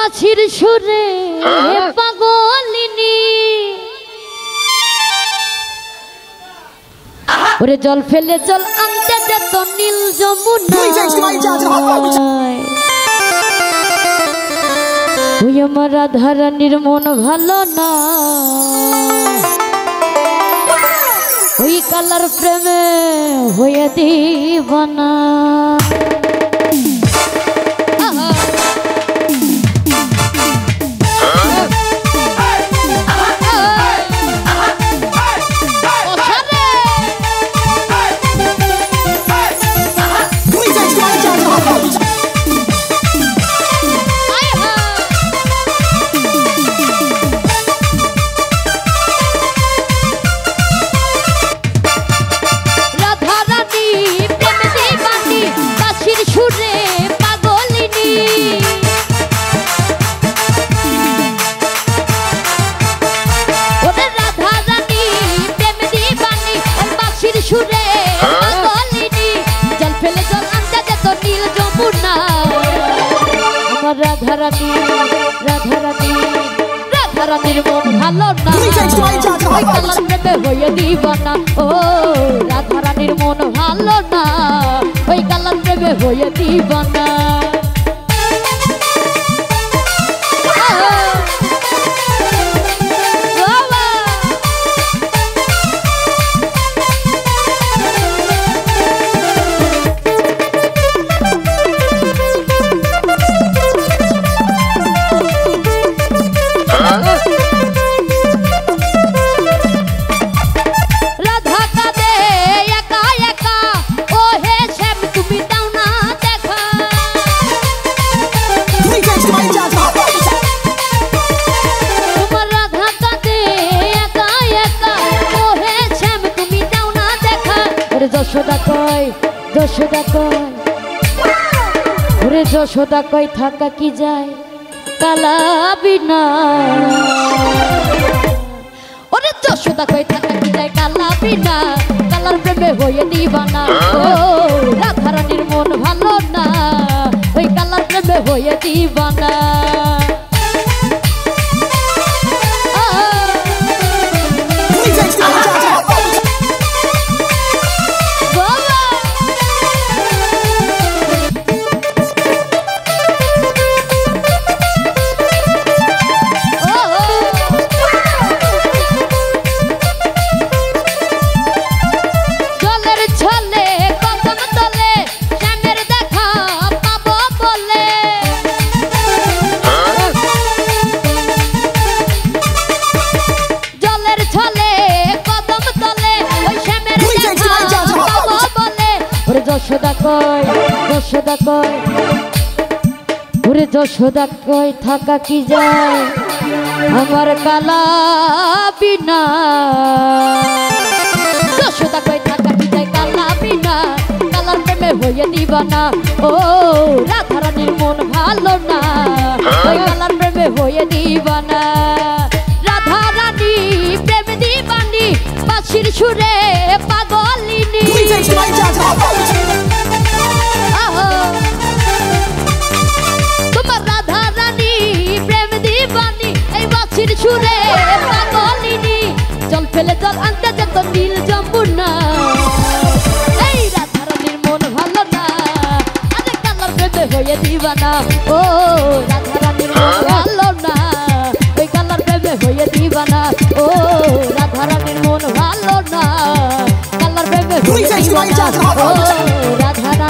বাঁশির সুরে পাগলিনী ওরে জল ফেলে জল আনতে যেত নীল যমুনায় ওই আমার রাধা রানীর মন ভালো না ওই কালার প্রেমে হয়ে দিবানা রাধারানীর মন ভালো না ওই কালার প্রেমে হয়ে দিবানা ও রাধারানীর মন ভালো না ওই কালার প্রেমে হয়ে দিবানা যশোদা কই থাকা কি যায় কালা বিনা ওরে যশোদা কই থাকা কি যায় কালা বিনা কালার প্রেমে হয়ে দিবানা ও রাধারানীর মন ভালো না ওই কালার প্রেমে হয়ে দিবানা যশোদা কই থাকা কি যায় আমার কালা বিনা যশোদা কই থাকা কি যায় কালা বিনা কালার প্রেমে হয়ে দিবানা ও রাধারানীর মন ভালো না ওই কালার প্রেমে হয়ে দিবানা রাধারানী প্রেম দিবানি বাঁশির সুরে পাগলিনী সুরে পাগলিনী জল ফেলে জল আনতে যেত নীল যমুনা এই রাধারানীর মন ভালো না আরে কালার প্রেমে হয়ে দিবানা ও রাধারানীর মন ভালো না ওই কালার প্রেমে হয়ে দিবানা ও রাধারানীর মন ভালো না কালার প্রেমে হয়ে দিবানা ও রাধারানী